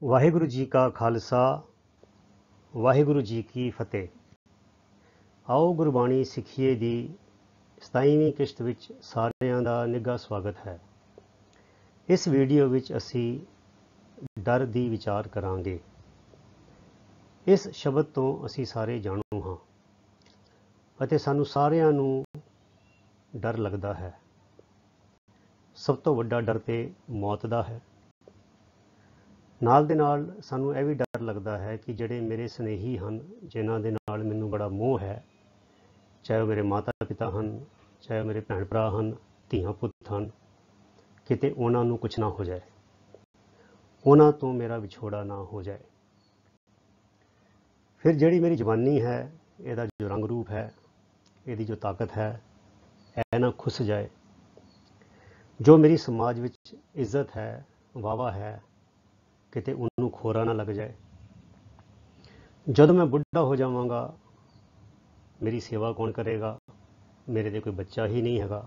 ਵਾਹਿਗੁਰੂ ਜੀ ਕਾ ਖਾਲਸਾ ਵਾਹਿਗੁਰੂ ਜੀ ਕੀ ਫਤਿਹ। ਆਓ ਗੁਰਬਾਣੀ ਸਿੱਖੀਏ ਦੀ 27ਵੀਂ ਕਿਸ਼ਤ ਵਿੱਚ ਸਾਰਿਆਂ ਦਾ ਨਿੱਘਾ ਸਵਾਗਤ ਹੈ। ਇਸ ਵੀਡੀਓ ਵਿੱਚ ਅਸੀਂ ਡਰ ਦੀ ਵਿਚਾਰ ਕਰਾਂਗੇ। ਇਸ ਸ਼ਬਦ ਤੋਂ ਅਸੀਂ ਸਾਰੇ ਜਾਣੂ ਹਾਂ ਅਤੇ ਸਾਨੂੰ ਸਾਰਿਆਂ ਨੂੰ ਡਰ ਲੱਗਦਾ ਹੈ। ਸਭ ਤੋਂ ਵੱਡਾ ਡਰ ਤੇ ਮੌਤ ਦਾ ਹੈ। ਨਾਲ ਦੇ ਨਾਲ ਸਾਨੂੰ ਇਹ ਵੀ ਡਰ ਲੱਗਦਾ ਹੈ ਕਿ ਜਿਹੜੇ ਮੇਰੇ ਸਨੇਹੀ ਹਨ, ਜਿਨ੍ਹਾਂ ਦੇ ਨਾਲ ਮੈਨੂੰ ਬੜਾ ਮੋਹ ਹੈ, ਚਾਹੇ ਉਹ ਮੇਰੇ ਮਾਤਾ ਪਿਤਾ ਹਨ, ਚਾਹੇ ਮੇਰੇ ਭੈਣ ਭਰਾ ਹਨ, ਧੀਆਂ ਪੁੱਤ ਹਨ, ਕਿਤੇ ਉਹਨਾਂ ਨੂੰ ਕੁਛ ਨਾ ਹੋ ਜਾਏ, ਉਹਨਾਂ ਤੋਂ ਮੇਰਾ ਵਿਛੋੜਾ ਨਾ ਹੋ ਜਾਏ। ਫਿਰ ਜਿਹੜੀ ਮੇਰੀ ਜਵਾਨੀ ਹੈ, ਇਹਦਾ ਜੋ ਰੰਗ ਰੂਪ ਹੈ, ਇਹਦੀ ਜੋ ਤਾਕਤ ਹੈ, ਇਹ ਨਾ ਖੁੱਸ ਜਾਏ। ਜੋ ਮੇਰੀ ਸਮਾਜ ਵਿੱਚ ਇੱਜ਼ਤ ਹੈ, ਵਾਵਾ ਹੈ, ਕਿਤੇ ਉਹਨੂੰ ਖੋਰਾ ਨਾ ਲੱਗ ਜਾਏ। ਜਦੋਂ ਮੈਂ ਬੁੱਢਾ ਹੋ ਜਾਵਾਂਗਾ, ਮੇਰੀ ਸੇਵਾ ਕੌਣ ਕਰੇਗਾ? ਮੇਰੇ ਤੇ ਕੋਈ ਬੱਚਾ ਹੀ ਨਹੀਂ ਹੈਗਾ,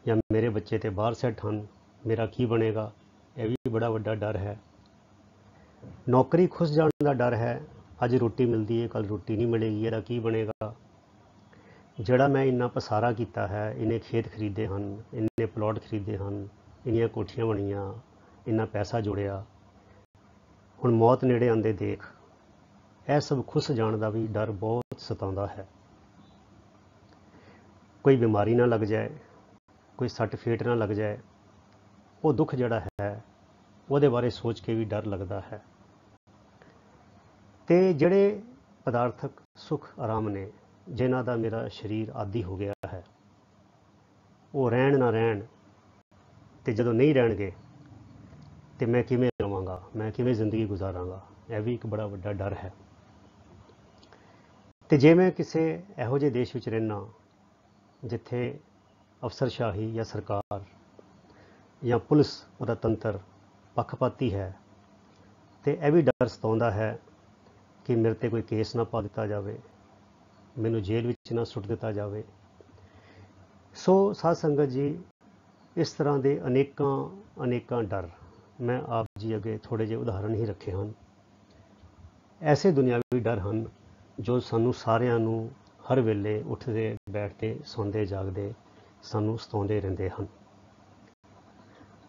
ਜਾਂ ਮੇਰੇ ਬੱਚੇ ਤੇ ਬਾਹਰ ਸੈੱਟ ਹਨ, ਮੇਰਾ ਕੀ ਬਣੇਗਾ? ਇਹ ਵੀ ਬੜਾ ਵੱਡਾ ਡਰ ਹੈ। ਨੌਕਰੀ ਖੁੱਸ ਜਾਣ ਦਾ ਡਰ ਹੈ। ਅੱਜ ਰੋਟੀ ਮਿਲਦੀ ਹੈ, ਕੱਲ੍ਹ ਰੋਟੀ ਨਹੀਂ ਮਿਲੇਗੀ, ਇਹਦਾ ਕੀ ਬਣੇਗਾ? ਜਿਹੜਾ ਮੈਂ ਇੰਨਾ ਪਸਾਰਾ ਕੀਤਾ ਹੈ, ਇੰਨੇ ਖੇਤ ਖਰੀਦੇ ਹਨ, ਇੰਨੇ ਪਲਾਟ ਖਰੀਦੇ ਹਨ, ਇੰਨੀਆਂ ਕੋਠੀਆਂ ਬਣੀਆਂ, ਇੰਨਾ ਪੈਸਾ ਜੋੜਿਆ, ਹੁਣ ਮੌਤ ਨੇੜੇ ਆਉਂਦੇ ਦੇਖ ਇਹ ਸਭ ਖੁੱਸ ਜਾਣ ਦਾ ਵੀ ਡਰ ਬਹੁਤ ਸਤਾਉਂਦਾ ਹੈ। ਕੋਈ ਬਿਮਾਰੀ ਨਾ ਲੱਗ ਜਾਏ, ਕੋਈ ਸੱਟ ਫੇਟ ਨਾ ਲੱਗ ਜਾਏ, ਉਹ ਦੁੱਖ ਜਿਹੜਾ ਹੈ ਉਹਦੇ ਬਾਰੇ ਸੋਚ ਕੇ ਵੀ ਡਰ ਲੱਗਦਾ ਹੈ। ਤੇ ਜਿਹੜੇ ਪਦਾਰਥਕ ਸੁੱਖ ਆਰਾਮ ਨੇ, ਜਿਨ੍ਹਾਂ ਦਾ ਮੇਰਾ ਸਰੀਰ ਆਦੀ ਹੋ ਗਿਆ ਹੈ, ਉਹ ਰਹਿਣ ਨਾ ਰਹਿਣ, ਤੇ ਜਦੋਂ ਨਹੀਂ ਰਹਿਣਗੇ ਤੇ ਮੈਂ ਕਿਵੇਂ ਰਵਾਂਗਾ, ਮੈਂ ਕਿਵੇਂ ਜ਼ਿੰਦਗੀ ਗੁਜ਼ਾਰਾਂਗਾ? ਇਹ ਵੀ ਇੱਕ ਬੜਾ ਵੱਡਾ ਡਰ ਹੈ। ਤੇ ਜੇ ਮੈਂ ਕਿਸੇ ਇਹੋ ਜਿਹੇ ਦੇਸ਼ ਵਿੱਚ ਰਹਿਣਾ ਜਿੱਥੇ ਅਫਸਰਸ਼ਾਹੀ ਜਾਂ ਸਰਕਾਰ ਜਾਂ ਪੁਲਿਸ ਉਹਦਾ ਤੰਤਰ ਪੱਖਪਾਤੀ ਹੈ, ਤੇ ਇਹ ਵੀ ਡਰ ਸਤਾਉਂਦਾ ਹੈ ਕਿ ਮੇਰੇ ਤੇ ਕੋਈ ਕੇਸ ਨਾ ਪਾ ਦਿੱਤਾ ਜਾਵੇ, ਮੈਨੂੰ ਜੇਲ੍ਹ ਵਿੱਚ ਨਾ ਸੁੱਟ ਦਿੱਤਾ ਜਾਵੇ। ਸੋ ਸਾਧ ਸੰਗਤ ਜੀ, ਇਸ ਤਰ੍ਹਾਂ ਦੇ ਅਨੇਕਾਂ ਡਰ ਮੈਂ ਆਪ ਜੀ ਅੱਗੇ ਥੋੜ੍ਹੇ ਜਿਹੇ ਉਦਾਹਰਣ ਹੀ ਰੱਖੇ ਹਨ। ਐਸੇ ਦੁਨਿਆਵੀ ਡਰ ਹਨ ਜੋ ਸਾਨੂੰ ਸਾਰਿਆਂ ਨੂੰ ਹਰ ਵੇਲੇ ਉੱਠਦੇ ਬੈਠਦੇ ਸੌਂਦੇ ਜਾਗਦੇ ਸਾਨੂੰ ਸਤਾਉਂਦੇ ਰਹਿੰਦੇ ਹਨ।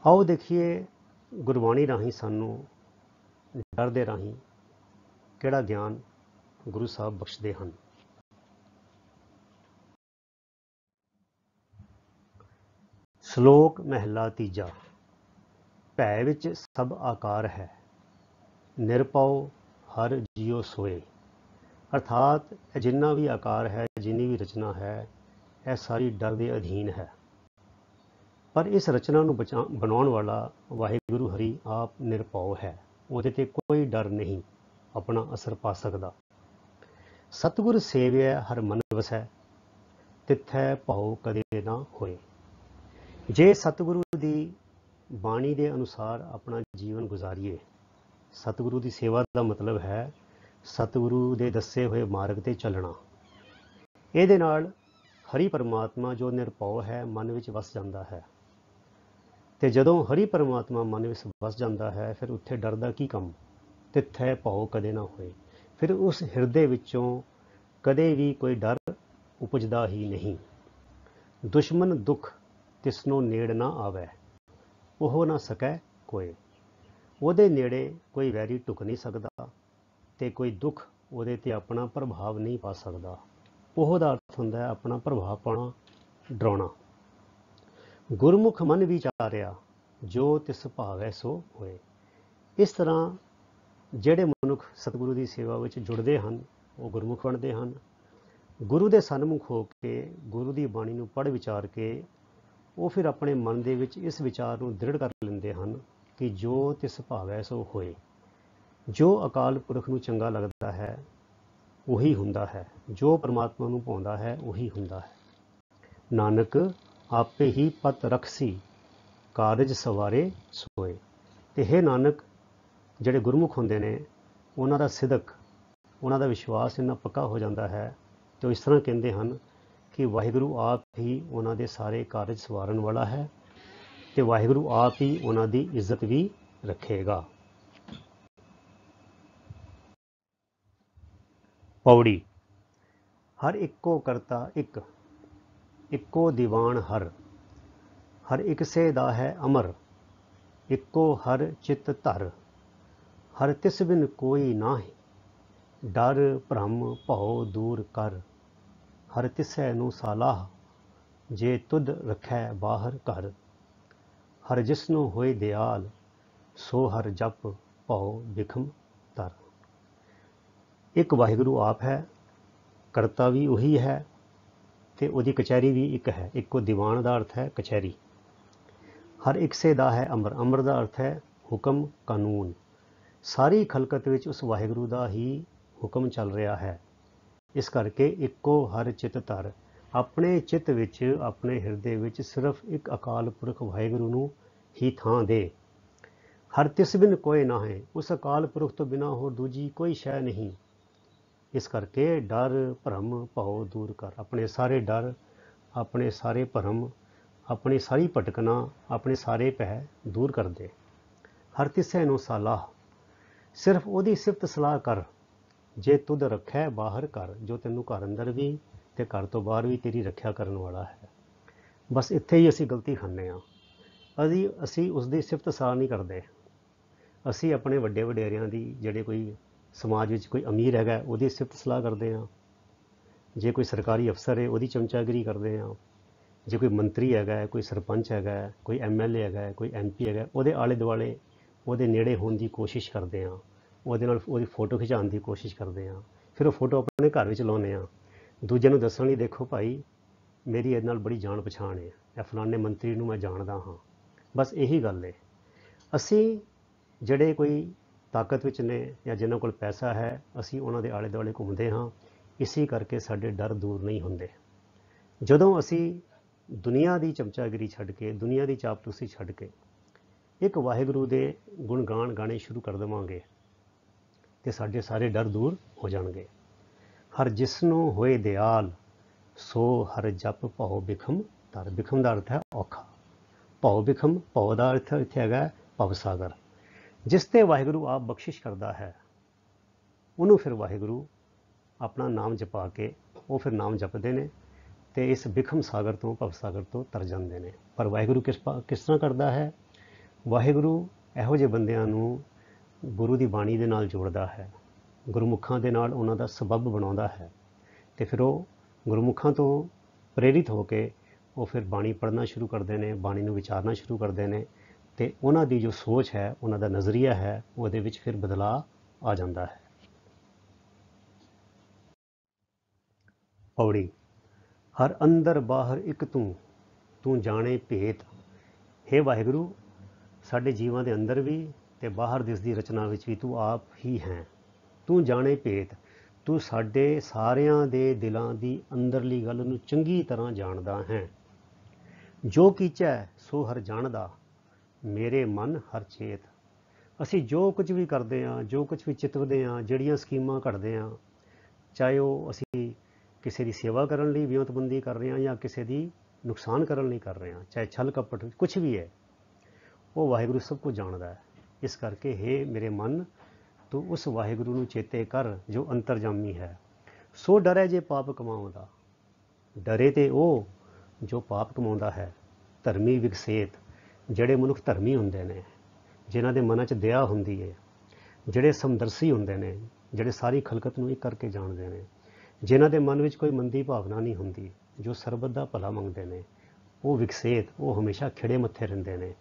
ਆਓ ਦੇਖੀਏ ਗੁਰਬਾਣੀ ਰਾਹੀਂ ਸਾਨੂੰ ਡਰ ਦੇ ਰਾਹੀਂ ਕਿਹੜਾ ਗਿਆਨ ਗੁਰੂ ਸਾਹਿਬ ਬਖਸ਼ਦੇ ਹਨ। ਸ਼ਲੋਕ ਮਹਿਲਾ ਤੀਜਾ। ਭੈ ਵਿੱਚ ਸਭ ਆਕਾਰ ਹੈ, ਨਿਰਭਉ ਹਰ ਜਿਉ ਸੋਏ। ਅਰਥਾਤ ਜਿੰਨਾ ਵੀ ਆਕਾਰ ਹੈ, ਜਿੰਨੀ ਵੀ ਰਚਨਾ ਹੈ, ਇਹ ਸਾਰੀ ਡਰ ਦੇ ਅਧੀਨ ਹੈ। ਪਰ ਇਸ ਰਚਨਾ ਨੂੰ ਬਣਾਉਣ ਵਾਲਾ ਵਾਹਿਗੁਰੂ ਹਰੀ ਆਪ ਨਿਰਭਉ ਹੈ, ਉਹਦੇ ਤੇ ਕੋਈ ਡਰ ਨਹੀਂ ਆਪਣਾ ਅਸਰ ਪਾ ਸਕਦਾ। ਸਤਿਗੁਰ ਸੇਵਿਆ ਹਰ ਮਨ ਵਸੈ, ਤਿੱਥੈ ਭਉ ਕਦੇ ਨਾ ਹੋਏ। ਜੇ ਸਤਿਗੁਰੂ ਦੀ ਬਾਣੀ ਦੇ ਅਨੁਸਾਰ ਆਪਣਾ ਜੀਵਨ ਗੁਜ਼ਾਰੀਏ, ਸਤਿਗੁਰੂ ਦੀ ਸੇਵਾ ਦਾ ਮਤਲਬ ਹੈ ਸਤਿਗੁਰੂ ਦੇ ਦੱਸੇ ਹੋਏ ਮਾਰਗ ਤੇ ਚੱਲਣਾ। ਇਹਦੇ ਨਾਲ ਹਰੀ ਪਰਮਾਤਮਾ ਜੋ ਨਿਰਭਉ ਹੈ ਮਨ ਵਿੱਚ ਵਸ ਜਾਂਦਾ ਹੈ। ਤੇ ਜਦੋਂ ਹਰੀ ਪਰਮਾਤਮਾ ਮਨ ਵਿੱਚ ਵਸ ਜਾਂਦਾ ਹੈ, ਫਿਰ ਉੱਥੇ ਡਰ ਦਾ ਕੀ ਕੰਮ? ਤਿੱਥੈ ਭਉ ਕਦੇ ਨਾ ਹੋਏ। ਫਿਰ ਉਸ ਹਿਰਦੇ ਵਿੱਚੋਂ ਕਦੇ ਵੀ ਕੋਈ ਡਰ ਉਪਜਦਾ ਹੀ ਨਹੀਂ। ਦੁਸ਼ਮਨ ਦੁੱਖ ਤਿਸਨੋ ਨੇੜ ਨਾ ਆਵੈ, ਉਹ ਨਾ ਸਕੈ ਕੋਏ। ਉਹਦੇ ਨੇੜੇ ਕੋਈ ਵੈਰੀ ਢੁਕ ਨਹੀਂ ਸਕਦਾ, ਤੇ ਕੋਈ ਦੁੱਖ ਉਹਦੇ ਤੇ ਆਪਣਾ ਪ੍ਰਭਾਵ ਨਹੀਂ ਪਾ ਸਕਦਾ। ਉਹ ਦਾ ਅਰਥ ਹੁੰਦਾ ਹੈ ਆਪਣਾ ਪ੍ਰਭਾਵ ਪਾਉਣਾ, ਡਰਾਉਣਾ। ਗੁਰਮੁਖ ਮਨ ਵਿਚਾਰਿਆ, ਜੋ ਤਿਸ ਭਾਵੈ ਸੋ ਹੋਏ। ਇਸ ਤਰ੍ਹਾਂ ਜਿਹੜੇ ਮਨੁੱਖ ਸਤਿਗੁਰੂ ਦੀ ਸੇਵਾ ਵਿੱਚ ਜੁੜਦੇ ਹਨ, ਉਹ ਗੁਰਮੁਖ ਬਣਦੇ ਹਨ। ਗੁਰੂ ਦੇ ਸਨਮੁਖ ਹੋ ਕੇ ਗੁਰੂ ਦੀ ਬਾਣੀ ਨੂੰ ਪੜ੍ਹ ਵਿਚਾਰ ਕੇ ਉਹ ਫਿਰ ਆਪਣੇ ਮਨ ਦੇ ਵਿੱਚ ਇਸ ਵਿਚਾਰ ਨੂੰ ਦ੍ਰਿੜ ਕਰ ਲੈਂਦੇ ਹਨ ਕਿ ਜੋ ਤਿਸ ਭਾਵੈ ਸੋ ਹੋਏ। ਜੋ ਅਕਾਲ ਪੁਰਖ ਨੂੰ ਚੰਗਾ ਲੱਗਦਾ ਹੈ ਉਹੀ ਹੁੰਦਾ ਹੈ, ਜੋ ਪਰਮਾਤਮਾ ਨੂੰ ਭਾਉਂਦਾ ਹੈ ਉਹੀ ਹੁੰਦਾ ਹੈ। ਨਾਨਕ ਆਪੇ ਹੀ ਪਤ ਰਖਸੀ, ਕਾਰਜ ਸਵਾਰੇ ਸੋਏ। ਤੇ ਹੇ ਨਾਨਕ, ਜਿਹੜੇ ਗੁਰਮੁਖ ਹੁੰਦੇ ਨੇ, ਉਹਨਾਂ ਦਾ ਸਿਦਕ, ਉਹਨਾਂ ਦਾ ਵਿਸ਼ਵਾਸ ਇੰਨਾ ਪੱਕਾ ਹੋ ਜਾਂਦਾ ਹੈ ਤੇ ਉਹ ਇਸ ਤਰ੍ਹਾਂ ਕਹਿੰਦੇ ਹਨ ਕਿ ਵਾਹਿਗੁਰੂ ਆਪ ਹੀ ਉਹਨਾਂ ਦੇ ਸਾਰੇ ਕਾਰਜ ਸਵਾਰਨ ਵਾਲਾ ਹੈ, ਤੇ ਵਾਹਿਗੁਰੂ ਆਪ ਹੀ ਉਹਨਾਂ ਦੀ ਇੱਜ਼ਤ ਵੀ ਰੱਖੇਗਾ। पौड़ी। हर इक्को करता इक, इक्को दीवान हर, हर एक से दा है अमर, इक्को हर चित धर, हर तिस बिन कोई नाहि, डर भ्रम भौ दूर कर, हर तिसै नू सालाह, जे तुद रखै बाहर घर, हर जिसनू होए दयाल, सो हर जप भौ बिखम तर। एक वाहिगुरु आप है, करता भी ਉਹੀ ਹੈ ਤੇ ਉਹਦੀ ਕਚਹਿਰੀ ਵੀ ਇੱਕ ਹੈ। ਇੱਕੋ ਦੀਵਾਨ ਦਾ ਅਰਥ ਹੈ ਕਚਹਿਰੀ। ਹਰ ਇੱਕ ਸੇ ਦਾ ਹੈ ਅਮਰ, ਅਮਰ ਦਾ ਅਰਥ ਹੈ ਹੁਕਮ ਕਾਨੂੰਨ। ਸਾਰੀ ਖਲਕਤ ਵਿੱਚ ਉਸ ਵਾਹਿਗੁਰੂ ਦਾ ਹੀ ਹੁਕਮ ਚੱਲ ਰਿਹਾ ਹੈ। ਇਸ ਕਰਕੇ ਇੱਕੋ ਹਰ ਚਿਤ ਧਰ, ਆਪਣੇ ਚਿੱਤ ਵਿੱਚ, ਆਪਣੇ ਹਿਰਦੇ ਵਿੱਚ ਸਿਰਫ ਇੱਕ ਅਕਾਲ ਪੁਰਖ ਵਾਹਿਗੁਰੂ ਨੂੰ ਹੀ ਥਾਂ ਦੇ। ਹਰ ਤਿਸ ਬਿਨ ਕੋਏ ਨਾ ਹੈ, ਉਸ ਅਕਾਲ ਪੁਰਖ ਤੋਂ ਬਿਨਾਂ ਹੋਰ ਦੂਜੀ ਕੋਈ ਸ਼ੈ ਨਹੀਂ। ਇਸ ਕਰਕੇ ਡਰ ਭਰਮ ਭਉ ਦੂਰ ਕਰ, ਆਪਣੇ ਸਾਰੇ ਡਰ, ਆਪਣੇ ਸਾਰੇ ਭਰਮ, ਆਪਣੀ ਸਾਰੀ ਭਟਕਣਾ, ਆਪਣੇ ਸਾਰੇ ਭੈ ਦੂਰ ਕਰ ਦੇ। ਹਰ ਤਿਸੈ ਨੂੰ ਸਾਲਾਹ, ਸਿਰਫ ਉਹਦੀ ਸਿਫਤ ਸਲਾਹ ਕਰ। ਜੇ ਤੁਧ ਰੱਖੈ ਬਾਹਰ ਕਰ, ਜੋ ਤੈਨੂੰ ਘਰ ਅੰਦਰ ਵੀ ਅਤੇ ਘਰ ਤੋਂ ਬਾਹਰ ਵੀ ਤੇਰੀ ਰੱਖਿਆ ਕਰਨ ਵਾਲਾ ਹੈ। ਬਸ ਇੱਥੇ ਹੀ ਅਸੀਂ ਗਲਤੀ ਖਾਂਦੇ ਹਾਂ। ਅਸੀਂ ਉਸ ਦੀ ਸਿਫਤ ਸਲਾਹ ਨਹੀਂ ਕਰਦੇ। ਅਸੀਂ ਆਪਣੇ ਵੱਡੇ ਵਡੇਰਿਆਂ ਦੀ, ਜਿਹੜੇ ਕੋਈ ਸਮਾਜ ਵਿੱਚ ਕੋਈ ਅਮੀਰ ਹੈਗਾ ਉਹਦੀ ਸਿਫਤ ਸਲਾਹ ਕਰਦੇ ਹਾਂ। ਜੇ ਕੋਈ ਸਰਕਾਰੀ ਅਫਸਰ ਹੈ ਉਹਦੀ ਚਮਚਾਗਿਰੀ ਕਰਦੇ ਹਾਂ। ਜੇ ਕੋਈ ਮੰਤਰੀ ਹੈਗਾ, ਕੋਈ ਸਰਪੰਚ ਹੈਗਾ, ਕੋਈ MLA ਹੈਗਾ, ਕੋਈ MP ਹੈਗਾ, ਉਹਦੇ ਆਲੇ ਦੁਆਲੇ ਉਹਦੇ ਨੇੜੇ ਹੋਣ ਦੀ ਕੋਸ਼ਿਸ਼ ਕਰਦੇ ਹਾਂ। ਉਹਦੇ ਨਾਲ ਉਹਦੀ ਫੋਟੋ ਖਿਚਾਉਣ ਦੀ ਕੋਸ਼ਿਸ਼ ਕਰਦੇ ਹਾਂ। ਫਿਰ ਉਹ ਫੋਟੋ ਆਪਣੇ ਘਰ ਵਿੱਚ ਲਾਉਂਦੇ ਹਾਂ, ਦੂਜਿਆਂ ਨੂੰ ਦੱਸਣ ਲਈ, ਦੇਖੋ ਭਾਈ ਮੇਰੀ ਇਹਦੇ ਨਾਲ ਬੜੀ ਜਾਣ ਪਛਾਣ ਹੈ, ਇਹ ਫਲਾਣੇ ਮੰਤਰੀ ਨੂੰ ਮੈਂ ਜਾਣਦਾ ਹਾਂ। ਬਸ ਇਹੀ ਗੱਲ ਹੈ। ਅਸੀਂ ਜਿਹੜੇ ਕੋਈ ਤਾਕਤ ਵਿੱਚ ਨੇ ਜਾਂ ਜਿਨ੍ਹਾਂ ਕੋਲ ਪੈਸਾ ਹੈ, ਅਸੀਂ ਉਹਨਾਂ ਦੇ ਆਲੇ ਦੁਆਲੇ ਘੁੰਮਦੇ ਹਾਂ। ਇਸੇ ਕਰਕੇ ਸਾਡੇ ਡਰ ਦੂਰ ਨਹੀਂ ਹੁੰਦੇ। ਜਦੋਂ ਅਸੀਂ ਦੁਨੀਆ ਦੀ ਚਮਚਾਗਿਰੀ ਛੱਡ ਕੇ, ਦੁਨੀਆ ਦੀ ਚਾਪਲੂਸੀ ਛੱਡ ਕੇ ਇੱਕ ਵਾਹਿਗੁਰੂ ਦੇ ਗੁਣਗਾਨ ਗਾਣੇ ਸ਼ੁਰੂ ਕਰ ਦੇਵਾਂਗੇ ਤੇ ਸਾਡੇ ਸਾਰੇ ਡਰ ਦੂਰ ਹੋ ਜਾਣਗੇ। ਹਰ ਜਿਸਨੂੰ ਹੋਏ ਦਿਆਲ, ਸੋ ਹਰ ਜਪ ਭਉ ਬਿਖਮ ਧਰ। ਬਿਖਮ ਦਾ ਅਰਥ ਹੈ ਔਖਾ। ਭਉ ਬਿਖਮ, ਭਉ ਦਾ ਅਰਥ ਇੱਥੇ ਹੈਗਾ ਭਵ ਸਾਗਰ। ਜਿਸ 'ਤੇ ਵਾਹਿਗੁਰੂ ਆਪ ਬਖਸ਼ਿਸ਼ ਕਰਦਾ ਹੈ, ਉਹਨੂੰ ਫਿਰ ਵਾਹਿਗੁਰੂ ਆਪਣਾ ਨਾਮ ਜਪਾ ਕੇ ਉਹ ਫਿਰ ਨਾਮ ਜਪਦੇ ਨੇ ਅਤੇ ਇਸ ਬਿਖਮ ਸਾਗਰ ਤੋਂ, ਭਵ ਸਾਗਰ ਤੋਂ ਤਰ ਜਾਂਦੇ ਨੇ। ਪਰ ਵਾਹਿਗੁਰੂ ਕਿਸ ਤਰ੍ਹਾਂ ਕਰਦਾ ਹੈ? ਵਾਹਿਗੁਰੂ ਇਹੋ ਜਿਹੇ ਬੰਦਿਆਂ ਨੂੰ ਗੁਰੂ ਦੀ ਬਾਣੀ ਦੇ ਨਾਲ ਜੋੜਦਾ ਹੈ, ਗੁਰਮੁਖਾਂ ਦੇ ਨਾਲ ਉਹਨਾਂ ਦਾ ਸਬੱਬ ਬਣਾਉਂਦਾ ਹੈ ਅਤੇ ਫਿਰ ਉਹ ਗੁਰਮੁਖਾਂ ਤੋਂ ਪ੍ਰੇਰਿਤ ਹੋ ਕੇ ਉਹ ਫਿਰ ਬਾਣੀ ਪੜ੍ਹਨਾ ਸ਼ੁਰੂ ਕਰਦੇ ਨੇ, ਬਾਣੀ ਨੂੰ ਵਿਚਾਰਨਾ ਸ਼ੁਰੂ ਕਰਦੇ ਨੇ ਅਤੇ ਉਹਨਾਂ ਦੀ ਜੋ ਸੋਚ ਹੈ, ਉਹਨਾਂ ਦਾ ਨਜ਼ਰੀਆ ਹੈ, ਉਹਦੇ ਵਿੱਚ ਫਿਰ ਬਦਲਾਅ ਆ ਜਾਂਦਾ ਹੈ। ਪੌੜੀ। ਹਰ ਅੰਦਰ ਬਾਹਰ ਇੱਕ ਤੂੰ, ਤੂੰ ਜਾਣੇ ਭੇਤ। ਹੇ ਵਾਹਿਗੁਰੂ, ਸਾਡੇ ਜੀਵਾਂ ਦੇ ਅੰਦਰ ਵੀ ਅਤੇ ਬਾਹਰ ਦਿਸਦੀ ਰਚਨਾ ਵਿੱਚ ਵੀ ਤੂੰ ਆਪ ਹੀ ਹੈ। ਤੂੰ ਜਾਣੇ ਭੇਤ, ਤੂੰ ਸਾਡੇ ਸਾਰਿਆਂ ਦੇ ਦਿਲਾਂ ਦੀ ਅੰਦਰਲੀ ਗੱਲ ਨੂੰ ਚੰਗੀ ਤਰ੍ਹਾਂ ਜਾਣਦਾ ਹੈ। ਜੋ ਕੀਚੈ ਸੋ ਹਰ ਜਾਣਦਾ, ਮੇਰੇ ਮਨ ਹਰ ਚੇਤ। ਅਸੀਂ ਜੋ ਕੁਝ ਵੀ ਕਰਦੇ ਹਾਂ, ਜੋ ਕੁਝ ਵੀ ਚਿਤਵਦੇ ਹਾਂ, ਜਿਹੜੀਆਂ ਸਕੀਮਾਂ ਘੜਦੇ ਹਾਂ, ਚਾਹੇ ਉਹ ਅਸੀਂ ਕਿਸੇ ਦੀ ਸੇਵਾ ਕਰਨ ਲਈ ਵਿਉਂਤਬੰਦੀ ਕਰ ਰਹੇ ਹਾਂ ਜਾਂ ਕਿਸੇ ਦੀ ਨੁਕਸਾਨ ਕਰਨ ਲਈ ਕਰ ਰਹੇ ਹਾਂ, ਚਾਹੇ ਛਲ ਕਪਟ, ਕੁਛ ਵੀ ਹੈ, ਉਹ ਵਾਹਿਗੁਰੂ ਸਭ ਕੁਝ ਜਾਣਦਾ ਹੈ। ਇਸ ਕਰਕੇ ਹੇ ਮੇਰੇ ਮਨ, ਤੂੰ ਉਸ ਵਾਹਿਗੁਰੂ ਨੂੰ ਚੇਤੇ ਕਰ ਜੋ ਅੰਤਰਜਾਮੀ ਹੈ। ਸੋ ਡਰੈ ਜੇ ਪਾਪ ਕਮਾਉਂਦਾ, ਡਰੇ ਤੇ ਉਹ ਜੋ ਪਾਪ ਕਮਾਉਂਦਾ ਹੈ। ਧਰਮੀ ਵਿਕਸੇਤ, ਜਿਹੜੇ ਮਨੁੱਖ ਧਰਮੀ ਹੁੰਦੇ ਨੇ, ਜਿਨ੍ਹਾਂ ਦੇ ਮਨਾਂ 'ਚ ਦਇਆ ਹੁੰਦੀ ਹੈ, ਜਿਹੜੇ ਸਮਦਰਸੀ ਹੁੰਦੇ ਨੇ, ਜਿਹੜੇ ਸਾਰੀ ਖਲਕਤ ਨੂੰ ਇੱਕ ਕਰਕੇ ਜਾਣਦੇ ਨੇ, ਜਿਨ੍ਹਾਂ ਦੇ ਮਨ ਵਿੱਚ ਕੋਈ ਮੰਦੀ ਭਾਵਨਾ ਨਹੀਂ ਹੁੰਦੀ, ਜੋ ਸਰਬਤ ਦਾ ਭਲਾ ਮੰਗਦੇ ਨੇ, ਉਹ ਵਿਕਸੇਤ, ਉਹ ਹਮੇਸ਼ਾ ਖਿੜੇ ਮੱਥੇ ਰਹਿੰਦੇ ਨੇ।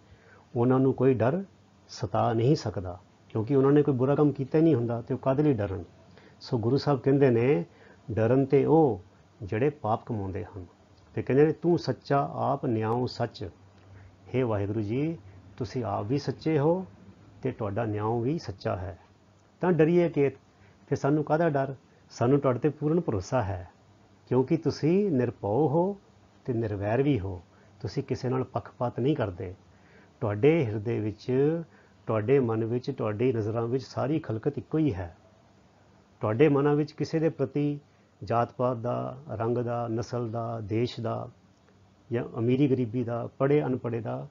ਉਹਨਾਂ ਨੂੰ ਕੋਈ ਡਰ ਸਤਾ ਨਹੀਂ ਸਕਦਾ, ਕਿਉਂਕਿ ਉਹਨਾਂ ਨੇ ਕੋਈ ਬੁਰਾ ਕੰਮ ਕੀਤਾ ਹੀ ਨਹੀਂ ਹੁੰਦਾ ਅਤੇ ਉਹ ਕਾਹਦੇ ਲਈ ਡਰਨ। ਸੋ ਗੁਰੂ ਸਾਹਿਬ ਕਹਿੰਦੇ ਨੇ, ਡਰਨ ਤੇ ਉਹ ਜਿਹੜੇ ਪਾਪ ਕਮਾਉਂਦੇ ਹਨ। ਅਤੇ ਕਹਿੰਦੇ ਨੇ, ਤੂੰ ਸੱਚਾ ਆਪ ਨਿਆਉ ਸੱਚ। ਹੇ ਵਾਹਿਗੁਰੂ ਜੀ, ਤੁਸੀਂ ਆਪ ਵੀ ਸੱਚੇ ਹੋ ਅਤੇ ਤੁਹਾਡਾ ਨਿਆਉ ਵੀ ਸੱਚਾ ਹੈ। ਤਾਂ ਡਰੀਏ ਕੇਤ, ਫਿਰ ਸਾਨੂੰ ਕਾਹਦਾ ਡਰ? ਸਾਨੂੰ ਤੁਹਾਡੇ 'ਤੇ ਪੂਰਨ ਭਰੋਸਾ ਹੈ, ਕਿਉਂਕਿ ਤੁਸੀਂ ਨਿਰਭਉ ਹੋ ਅਤੇ ਨਿਰਵੈਰ ਵੀ ਹੋ। ਤੁਸੀਂ ਕਿਸੇ ਨਾਲ ਪੱਖਪਾਤ ਨਹੀਂ ਕਰਦੇ। ਤੁਹਾਡੇ ਹਿਰਦੇ ਵਿੱਚ, ਤੁਹਾਡੇ ਮਨ ਵਿੱਚ, ਤੁਹਾਡੀ ਨਜ਼ਰਾਂ ਵਿੱਚ ਸਾਰੀ ਖਲਕਤ ਇੱਕੋ ਹੀ ਹੈ। ਤੁਹਾਡੇ ਮਨਾਂ ਵਿੱਚ ਕਿਸੇ ਦੇ ਪ੍ਰਤੀ ਜਾਤ ਪਾਤ ਦਾ, ਰੰਗ ਦਾ, ਨਸਲ ਦਾ, ਦੇਸ਼ ਦਾ ਜਾਂ ਅਮੀਰੀ ਗਰੀਬੀ ਦਾ, ਪੜ੍ਹੇ ਅਨਪੜ੍ਹੇ ਦਾ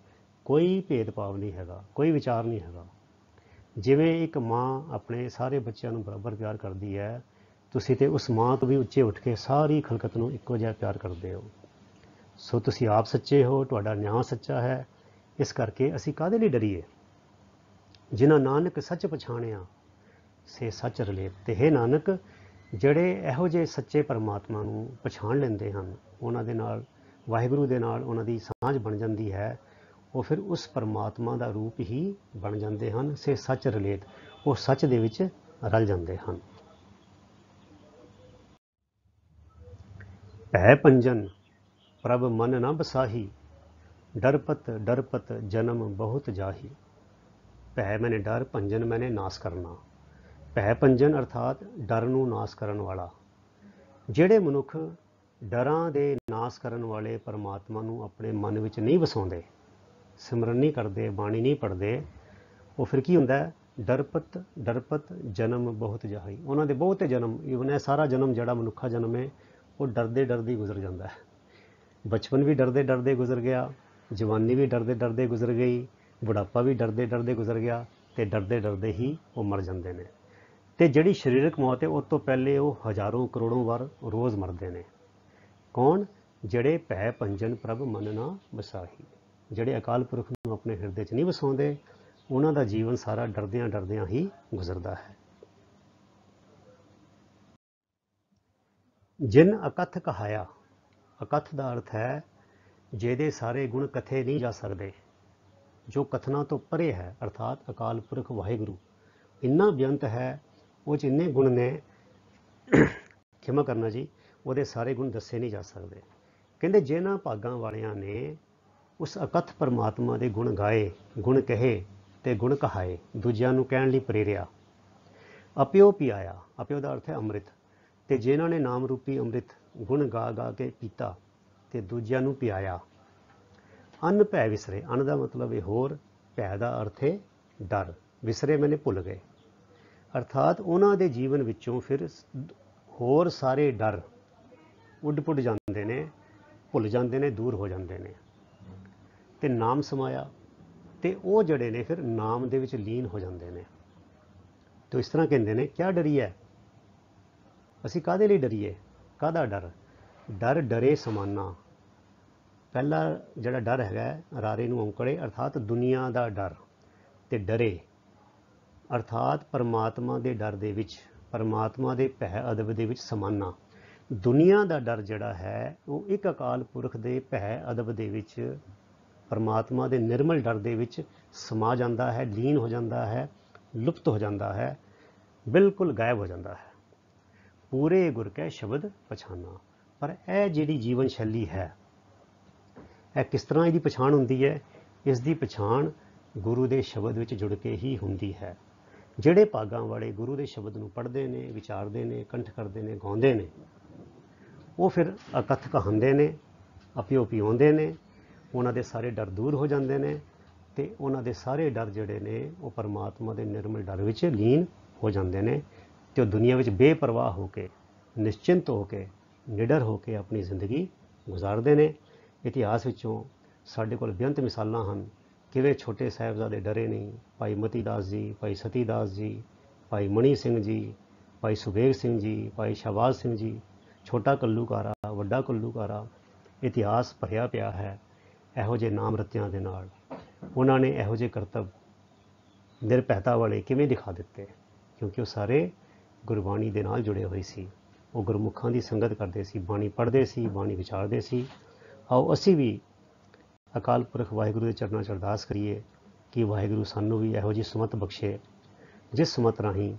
ਕੋਈ ਭੇਦਭਾਵ ਨਹੀਂ ਹੈਗਾ, ਕੋਈ ਵਿਚਾਰ ਨਹੀਂ ਹੈਗਾ। ਜਿਵੇਂ ਇੱਕ ਮਾਂ ਆਪਣੇ ਸਾਰੇ ਬੱਚਿਆਂ ਨੂੰ ਬਰਾਬਰ ਪਿਆਰ ਕਰਦੀ ਹੈ, ਤੁਸੀਂ ਤੇ ਉਸ ਮਾਂ ਤੋਂ ਵੀ ਉੱਚੇ ਉੱਠ ਕੇ ਸਾਰੀ ਖਲਕਤ ਨੂੰ ਇੱਕੋ ਜਿਹਾ ਪਿਆਰ ਕਰਦੇ ਹੋ। ਸੋ ਤੁਸੀਂ ਆਪ ਸੱਚੇ ਹੋ, ਤੁਹਾਡਾ ਨਿਆਂ ਸੱਚਾ ਹੈ। ਇਸ ਕਰਕੇ ਅਸੀਂ ਕਾਹਦੇ ਲਈ ਡਰੀਏ? ਜਿਨ੍ਹਾਂ ਨਾਨਕ ਸੱਚ ਪਛਾਣਿਆ ਸੇ ਸੱਚ ਰਲੇ। ਤੇ ਹੈ ਨਾਨਕ, ਜਿਹੜੇ ਇਹੋ ਜਿਹੇ ਸੱਚੇ ਪਰਮਾਤਮਾ ਨੂੰ ਪਛਾਣ ਲੈਂਦੇ ਹਨ, ਉਹਨਾਂ ਦੇ ਨਾਲ, ਵਾਹਿਗੁਰੂ ਦੇ ਨਾਲ ਉਹਨਾਂ ਦੀ ਸਾਂਝ ਬਣ ਜਾਂਦੀ ਹੈ, ਉਹ ਫਿਰ ਉਸ ਪਰਮਾਤਮਾ ਦਾ ਰੂਪ ਹੀ ਬਣ ਜਾਂਦੇ ਹਨ। ਸੇ ਸੱਚ ਰਲੇਤ, ਉਹ ਸੱਚ ਦੇ ਵਿੱਚ ਰਲ ਜਾਂਦੇ ਹਨ। ਭੈ ਪੰਜਨ ਪ੍ਰਭ ਮਨ ਨਾ ਬਸਾਹੀ, ਡਰਪਤ ਡਰਪਤ ਜਨਮ ਬਹੁਤ ਜਾਹੀ। ਭੈ ਮੈਨੇ ਡਰ, ਪੰਜਨ ਮੈਨੇ ਨਾਸ ਕਰਨਾ। ਭੈ ਪੰਜਨ ਅਰਥਾਤ ਡਰ ਨੂੰ ਨਾਸ ਕਰਨ ਵਾਲਾ। ਜਿਹੜੇ ਮਨੁੱਖ ਡਰਾਂ ਦੇ ਨਾਸ ਕਰਨ ਵਾਲੇ ਪਰਮਾਤਮਾ ਨੂੰ ਆਪਣੇ ਮਨ ਵਿੱਚ ਨਹੀਂ ਵਸਾਉਂਦੇ, ਸਿਮਰਨ ਨਹੀਂ ਕਰਦੇ, ਬਾਣੀ ਨਹੀਂ ਪੜ੍ਹਦੇ, ਉਹ ਫਿਰ ਕੀ ਹੁੰਦਾ ਹੈ? ਡਰਪਤ ਡਰਪਤ ਜਨਮ ਬਹੁਤ ਜਾਹੀ। ਉਹਨਾਂ ਦੇ ਬਹੁਤੇ ਜਨਮ, ਈਵਨ ਇਹ ਸਾਰਾ ਜਨਮ ਜਿਹੜਾ ਮਨੁੱਖਾ ਜਨਮ ਹੈ, ਉਹ ਡਰਦੇ ਡਰਦੇ ਗੁਜ਼ਰ ਜਾਂਦਾ ਹੈ। ਬਚਪਨ ਵੀ ਡਰਦੇ ਡਰਦੇ ਗੁਜ਼ਰ ਗਿਆ, ਜਵਾਨੀ ਵੀ ਡਰਦੇ ਡਰਦੇ ਗੁਜ਼ਰ ਗਈ, ਬੁਢਾਪਾ ਵੀ ਡਰਦੇ ਡਰਦੇ ਗੁਜ਼ਰ ਗਿਆ, ਅਤੇ ਡਰਦੇ ਡਰਦੇ ਹੀ ਉਹ ਮਰ ਜਾਂਦੇ ਨੇ। ਅਤੇ ਜਿਹੜੀ ਸਰੀਰਕ ਮੌਤ ਹੈ, ਉਸ ਤੋਂ ਪਹਿਲੇ ਉਹ ਹਜ਼ਾਰਾਂ ਕਰੋੜੋਂ ਵਾਰ ਰੋਜ਼ ਮਰਦੇ ਨੇ। ਕੌਣ? ਜਿਹੜੇ ਭੈ ਪੰਜਨ ਪ੍ਰਭ ਮਨ ਨਾ ਬਸਾਹੀ। ਜਿਹੜੇ ਅਕਾਲ ਪੁਰਖ ਨੂੰ ਆਪਣੇ ਹਿਰਦੇ 'ਚ ਨਹੀਂ ਵਸਾਉਂਦੇ, ਉਹਨਾਂ ਦਾ ਜੀਵਨ ਸਾਰਾ ਡਰਦਿਆਂ ਡਰਦਿਆਂ ਹੀ ਗੁਜ਼ਰਦਾ ਹੈ। ਜਿਨ ਅਕਥ ਕਹਾਇਆ, ਅਕਥ ਦਾ ਅਰਥ ਹੈ ਜਿਹਦੇ ਸਾਰੇ ਗੁਣ ਕਥੇ ਨਹੀਂ ਜਾ ਸਕਦੇ, ਜੋ ਕਥਨਾਂ ਤੋਂ ਪਰੇ ਹੈ, ਅਰਥਾਤ ਅਕਾਲ ਪੁਰਖ ਵਾਹਿਗੁਰੂ ਇੰਨਾ ਬੇਅੰਤ ਹੈ, ਉਹ 'ਚ ਇੰਨੇ ਗੁਣ ਨੇ, ਖਿਮਾ ਕਰਨਾ ਜੀ, ਉਹਦੇ ਸਾਰੇ ਗੁਣ ਦੱਸੇ ਨਹੀਂ ਜਾ ਸਕਦੇ। ਕਹਿੰਦੇ ਜਿਹਨਾਂ ਭਾਗਾਂ ਵਾਲਿਆਂ ਨੇ ਉਸ ਅਕਥ ਪਰਮਾਤਮਾ ਦੇ ਗੁਣ ਗਾਏ, ਗੁਣ ਕਹੇ ਅਤੇ ਗੁਣ ਕਹਾਏ, ਦੂਜਿਆਂ ਨੂੰ ਕਹਿਣ ਲਈ ਪ੍ਰੇਰਿਆ। ਅਪਿਓ ਪਿਆਇਆ, ਅਪਿਓ ਦਾ ਅਰਥ ਹੈ ਅੰਮ੍ਰਿਤ, ਅਤੇ ਜਿਨ੍ਹਾਂ ਨੇ ਨਾਮ ਰੂਪੀ ਅੰਮ੍ਰਿਤ ਗੁਣ ਗਾ ਗਾ ਕੇ ਪੀਤਾ ਅਤੇ ਦੂਜਿਆਂ ਨੂੰ ਪਿਆਇਆ। ਅੰਨ ਭੈ ਵਿਸਰੇ, ਅੰਨ ਦਾ ਮਤਲਬ ਇਹ ਹੋਰ, ਭੈ ਦਾ ਅਰਥ ਹੈ ਡਰ, ਵਿਸਰੇ ਮੈਨੇ ਭੁੱਲ ਗਏ, ਅਰਥਾਤ ਉਹਨਾਂ ਦੇ ਜੀਵਨ ਵਿੱਚੋਂ ਫਿਰ ਹੋਰ ਸਾਰੇ ਡਰ ਉੱਡ ਪੁੱਡ ਜਾਂਦੇ ਨੇ, ਭੁੱਲ ਜਾਂਦੇ ਨੇ, ਦੂਰ ਹੋ ਜਾਂਦੇ ਨੇ। ਅਤੇ ਨਾਮ ਸਮਾਇਆ, ਅਤੇ ਉਹ ਜਿਹੜੇ ਨੇ ਫਿਰ ਨਾਮ ਦੇ ਵਿੱਚ ਲੀਨ ਹੋ ਜਾਂਦੇ ਨੇ। ਤੋ ਇਸ ਤਰ੍ਹਾਂ ਕਹਿੰਦੇ ਨੇ, ਕਿਆ ਡਰੀਏ? ਅਸੀਂ ਕਾਹਦੇ ਲਈ ਡਰੀਏ? ਕਾਹਦਾ ਡਰ? ਡਰ ਡਰੇ ਸਮਾਨਾ। ਪਹਿਲਾ ਜਿਹੜਾ ਡਰ ਹੈਗਾ, ਰਾਰੇ ਨੂੰ ਔਂਕੜੇ, ਅਰਥਾਤ ਦੁਨੀਆ ਦਾ ਡਰ, ਅਤੇ ਡਰੇ ਅਰਥਾਤ ਪਰਮਾਤਮਾ ਦੇ ਡਰ ਦੇ ਵਿੱਚ, ਪਰਮਾਤਮਾ ਦੇ ਭੈ ਅਦਬ ਦੇ ਵਿੱਚ ਸਮਾਨਾ। ਦੁਨੀਆ ਦਾ ਡਰ ਜਿਹੜਾ ਹੈ, ਉਹ ਇੱਕ ਅਕਾਲ ਪੁਰਖ ਦੇ ਭੈ ਅਦਬ ਦੇ ਵਿੱਚ, ਪਰਮਾਤਮਾ ਦੇ ਨਿਰਮਲ ਡਰ ਦੇ ਵਿੱਚ ਸਮਾ ਜਾਂਦਾ ਹੈ, ਲੀਨ ਹੋ ਜਾਂਦਾ ਹੈ, ਲੁਪਤ ਹੋ ਜਾਂਦਾ ਹੈ, ਬਿਲਕੁਲ ਗਾਇਬ ਹੋ ਜਾਂਦਾ ਹੈ। ਪੂਰੇ ਗੁਰ ਕੈ ਸ਼ਬਦ ਪਛਾਨਾ। ਪਰ ਇਹ ਜਿਹੜੀ ਜੀਵਨ ਸ਼ੈਲੀ ਹੈ, ਇਹ ਕਿਸ ਤਰ੍ਹਾਂ ਇਹਦੀ ਪਛਾਣ ਹੁੰਦੀ ਹੈ? ਇਸ ਦੀ ਪਛਾਣ ਗੁਰੂ ਦੇ ਸ਼ਬਦ ਵਿੱਚ ਜੁੜ ਕੇ ਹੀ ਹੁੰਦੀ ਹੈ। ਜਿਹੜੇ ਭਾਗਾਂ ਵਾਲੇ ਗੁਰੂ ਦੇ ਸ਼ਬਦ ਨੂੰ ਪੜ੍ਹਦੇ ਨੇ, ਵਿਚਾਰਦੇ ਨੇ, ਕੰਠ ਕਰਦੇ ਨੇ, ਗਾਉਂਦੇ ਨੇ, ਉਹ ਫਿਰ ਅਕਥ ਕਹਾਉਂਦੇ ਨੇ, ਅਪਿਓ ਪਿਆਉਂਦੇ ਨੇ, ਉਹਨਾਂ ਦੇ ਸਾਰੇ ਡਰ ਦੂਰ ਹੋ ਜਾਂਦੇ ਨੇ, ਅਤੇ ਉਹਨਾਂ ਦੇ ਸਾਰੇ ਡਰ ਜਿਹੜੇ ਨੇ ਉਹ ਪਰਮਾਤਮਾ ਦੇ ਨਿਰਮਲ ਡਰ ਵਿੱਚ ਲੀਨ ਹੋ ਜਾਂਦੇ ਨੇ, ਅਤੇ ਉਹ ਦੁਨੀਆ ਵਿੱਚ ਬੇਪਰਵਾਹ ਹੋ ਕੇ, ਨਿਸ਼ਚਿੰਤ ਹੋ ਕੇ, ਨਿਡਰ ਹੋ ਕੇ ਆਪਣੀ ਜ਼ਿੰਦਗੀ ਗੁਜ਼ਾਰਦੇ ਨੇ। ਇਤਿਹਾਸ ਵਿੱਚੋਂ ਸਾਡੇ ਕੋਲ ਬੇਅੰਤ ਮਿਸਾਲਾਂ ਹਨ, ਕਿਵੇਂ ਛੋਟੇ ਸਾਹਿਬਜ਼ਾਦੇ ਡਰੇ ਨਹੀਂ। ਭਾਈ ਮਤੀ ਦਾਸ ਜੀ, ਭਾਈ ਸਤੀ ਦਾਸ ਜੀ, ਭਾਈ ਮਣੀ ਸਿੰਘ ਜੀ, ਭਾਈ ਸੁਬੇਗ ਸਿੰਘ ਜੀ, ਭਾਈ ਸ਼ਹਬਾਜ਼ ਸਿੰਘ ਜੀ, ਛੋਟਾ ਘੱਲੂਘਾਰਾ, ਵੱਡਾ ਘੱਲੂਘਾਰਾ, ਇਤਿਹਾਸ ਭਰਿਆ ਪਿਆ ਹੈ ਇਹੋ ਜਿਹੇ ਨਾਮ ਰਤਿਆਂ ਦੇ ਨਾਲ। ਉਹਨਾਂ ਨੇ ਇਹੋ ਜਿਹੇ ਕਰਤੱਵ ਨਿਰਭੈਤਾ ਵਾਲੇ ਕਿਵੇਂ ਦਿਖਾ ਦਿੱਤੇ? ਕਿਉਂਕਿ ਉਹ ਸਾਰੇ ਗੁਰਬਾਣੀ ਦੇ ਨਾਲ ਜੁੜੇ ਹੋਏ ਸੀ, ਉਹ ਗੁਰਮੁਖਾਂ ਦੀ ਸੰਗਤ ਕਰਦੇ ਸੀ, ਬਾਣੀ ਪੜ੍ਹਦੇ ਸੀ, ਬਾਣੀ ਵਿਚਾਰਦੇ ਸੀ। ਆਓ ਅਸੀਂ ਵੀ ਅਕਾਲ ਪੁਰਖ ਵਾਹਿਗੁਰੂ ਦੇ ਚਰਨਾਂ 'ਚ ਅਰਦਾਸ ਕਰੀਏ ਕਿ ਵਾਹਿਗੁਰੂ ਸਾਨੂੰ ਵੀ ਇਹੋ ਜਿਹੀ ਸੁਮਤ ਬਖਸ਼ੇ, ਜਿਸ ਸੁਮਤ ਰਾਹੀਂ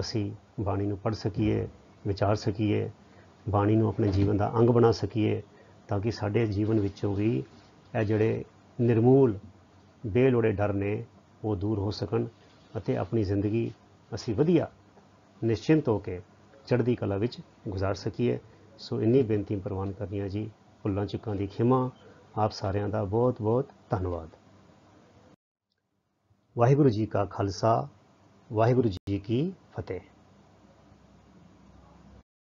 ਅਸੀਂ ਬਾਣੀ ਨੂੰ ਪੜ੍ਹ ਸਕੀਏ, ਵਿਚਾਰ ਸਕੀਏ, ਬਾਣੀ ਨੂੰ ਆਪਣੇ ਜੀਵਨ ਦਾ ਅੰਗ ਬਣਾ ਸਕੀਏ, ਤਾਂ ਕਿ ਸਾਡੇ ਜੀਵਨ ਵਿੱਚੋਂ ਵੀ ਇਹ ਜਿਹੜੇ ਨਿਰਮੂਲ ਬੇਲੋੜੇ ਡਰ ਨੇ ਉਹ ਦੂਰ ਹੋ ਸਕਣ, ਅਤੇ ਆਪਣੀ ਜ਼ਿੰਦਗੀ ਅਸੀਂ ਵਧੀਆ ਨਿਸ਼ਚਿੰਤ ਹੋ ਕੇ ਚੜ੍ਹਦੀ ਕਲਾ ਵਿੱਚ ਗੁਜ਼ਾਰ ਸਕੀਏ। ਸੋ ਇੰਨੀ ਬੇਨਤੀ ਪ੍ਰਵਾਨ ਕਰਨੀਆਂ ਜੀ। ਭੁੱਲਾਂ ਚੁੱਕਾਂ ਦੀ ਖਿਮਾ। ਆਪ ਸਾਰਿਆਂ ਦਾ ਬਹੁਤ ਬਹੁਤ ਧੰਨਵਾਦ। ਵਾਹਿਗੁਰੂ ਜੀ ਕਾ ਖਾਲਸਾ, ਵਾਹਿਗੁਰੂ ਜੀ ਕੀ ਫਤਿਹ।